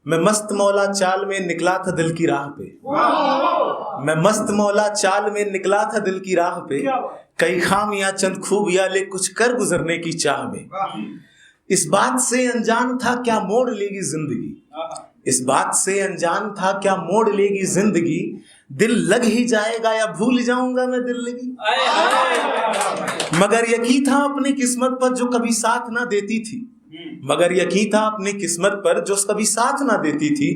मैं मस्त मौला चाल में निकला था दिल की राह पे, मैं मस्त मौला चाल में निकला था दिल की राह पे, कई खामियां चंद खूबियां ले कुछ कर गुजरने की चाह में। इस बात से अनजान था क्या मोड़ लेगी जिंदगी, इस बात से अनजान था क्या मोड़ लेगी जिंदगी, दिल लग ही जाएगा या भूल जाऊंगा मैं दिल लगी। मगर यकीन था अपनी किस्मत पर जो कभी साथ ना देती थी, मगर यकीन था अपनी किस्मत पर जो कभी साथ ना देती थी,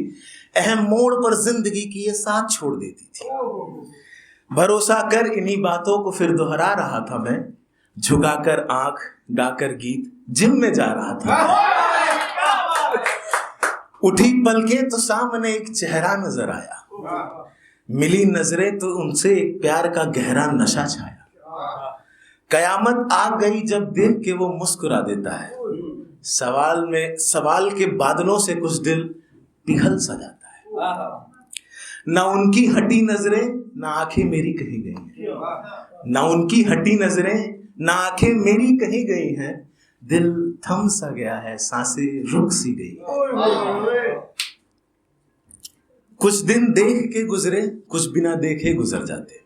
अहम मोड़ पर जिंदगी की ये साथ छोड़ देती थी। भरोसा कर इन्हीं बातों को फिर दोहरा रहा था मैं, झुकाकर आंख गाकर गीत जिम में जा रहा था। उठी पलकें तो सामने एक चेहरा नजर आया, मिली नजरें तो उनसे एक प्यार का गहरा नशा छाया। कयामत आ गई जब देख के वो मुस्कुरा देता है, सवाल के बादलों से कुछ दिल पिघल सा जाता है। ना उनकी हटी नजरें ना आंखें मेरी कहीं गई हैं, ना उनकी हटी नजरें ना आंखें मेरी कहीं गई हैं, दिल थम सा गया है सांसें रुक सी गई। कुछ दिन देख के गुजरे कुछ बिना देखे गुजर जाते,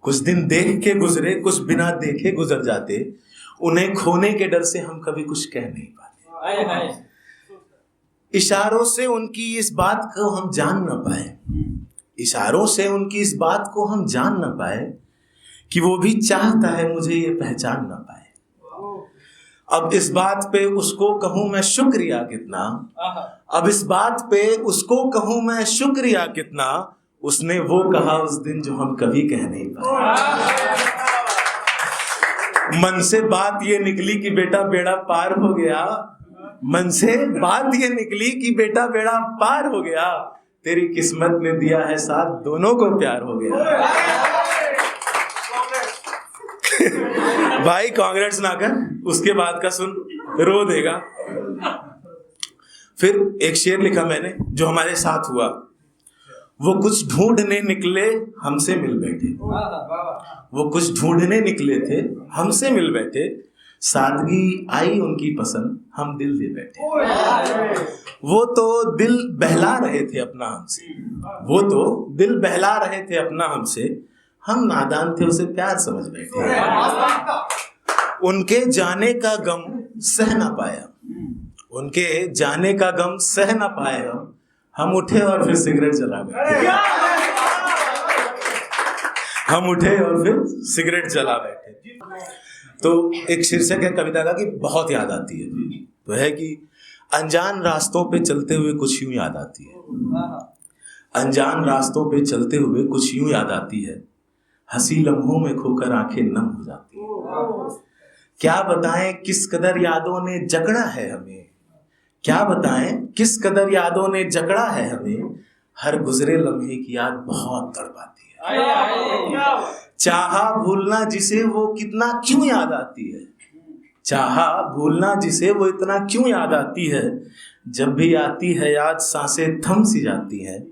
कुछ दिन देख के गुजरे कुछ बिना देखे गुजर जाते, उन्हें खोने के डर से हम कभी कुछ कह नहीं पाते। इशारों से उनकी इस बात को हम जान न पाए, इशारों से उनकी इस बात को हम जान न पाए कि वो भी चाहता है मुझे ये पहचान न पाए। अब इस बात पे उसको कहूं मैं शुक्रिया कितना, अब इस बात पे उसको कहूं मैं शुक्रिया कितना, उसने वो कहा उस दिन जो हम कभी कह नहीं पाए। मन से बात ये निकली कि बेटा बेड़ा पार हो गया, मन से बात ये निकली कि बेटा बेड़ा पार हो गया, तेरी किस्मत ने दिया है साथ दोनों को प्यार हो गया। भाई कांग्रेस ना कर, उसके बाद का सुन रो देगा। फिर एक शेर लिखा मैंने जो हमारे साथ हुआ, वो कुछ ढूंढने निकले हमसे मिल बैठे, वो कुछ ढूंढने निकले थे हमसे मिल बैठे, सादगी आई उनकी पसंद हम दिल दे बैठे। वो तो दिल बहला रहे थे अपना हमसे, वो तो दिल बहला रहे थे अपना हमसे, हम नादान थे उसे प्यार समझ बैठे। उनके जाने का गम सह ना पाया, उनके जाने का गम सह ना पाए हम उठे और फिर सिगरेट जला बैठे, हम उठे और फिर सिगरेट जला बैठे। तो एक शीर्षक है कविता का कि बहुत याद आती है, तो है कि अनजान रास्तों पे चलते हुए कुछ यूं याद आती है, अनजान रास्तों पे चलते हुए कुछ यूं याद आती है, हंसी लम्हों में खोकर आंखें नम हो जाती है। क्या बताएं किस कदर यादों ने जकड़ा है हमें, क्या बताएं किस कदर यादों ने जकड़ा है हमें, हर गुजरे लम्हे की याद बहुत तड़पाती है। चाहा भूलना जिसे वो कितना क्यों याद आती है, चाहा भूलना जिसे वो इतना क्यों याद आती है, जब भी आती है याद सांसें थम सी जाती हैं।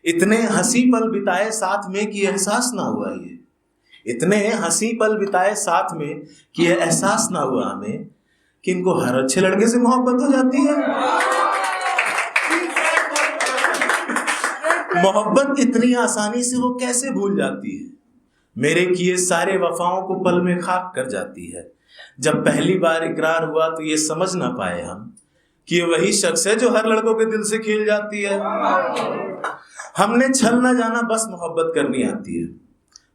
इतने हंसी पल बिताए साथ में कि एहसास ना हुआ ये, इतने हंसी पल बिताए साथ में कि ये एहसास ना हुआ हमें कि इनको हर अच्छे लड़के से मोहब्बत हो जाती है। मोहब्बत इतनी आसानी से वो कैसे भूल जाती है, मेरे किए सारे वफाओं को पल में खाक कर जाती है। जब पहली बार इकरार हुआ तो ये समझ ना पाए हम कि ये वही शख्स है जो हर लड़कों के दिल से खेल जाती है। हमने छल ना जाना बस मोहब्बत करनी आती है।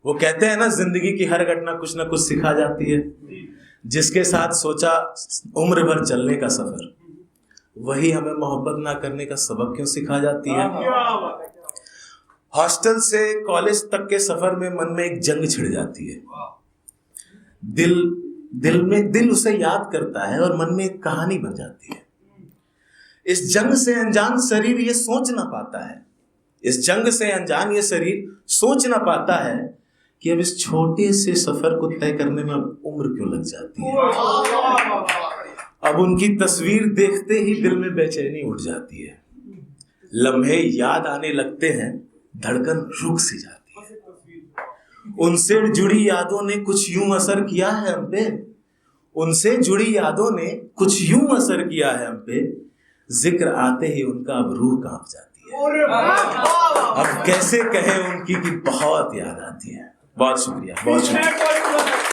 वो कहते हैं ना जिंदगी की हर घटना कुछ ना कुछ सिखा जाती है। जिसके साथ सोचा उम्र भर चलने का सफर, वही हमें मोहब्बत ना करने का सबक क्यों सिखा जाती है। हॉस्टल से कॉलेज तक के सफर में मन में एक जंग छिड़ जाती है। दिल उसे याद करता है और मन में एक कहानी बन जाती है। इस जंग से अनजान शरीर ये सोच ना पाता है, इस जंग से अनजान ये शरीर सोच ना पाता है कि अब इस छोटे से सफर को तय करने में अब उम्र क्यों लग जाती है। अब उनकी तस्वीर देखते ही दिल में बेचैनी उठ जाती है। लम्हे याद आने लगते हैं, धड़कन रुक सी जाती है। उनसे जुड़ी यादों ने कुछ यूं असर किया है हम पे, उनसे जुड़ी यादों ने कुछ यूं असर किया है हम पे, जिक्र आते ही उनका अब रूह कांप जाती है। अब कैसे कहे उनकी कि बहुत याद आती है। बहुत शुक्रिया, बहुत शुक्रिया।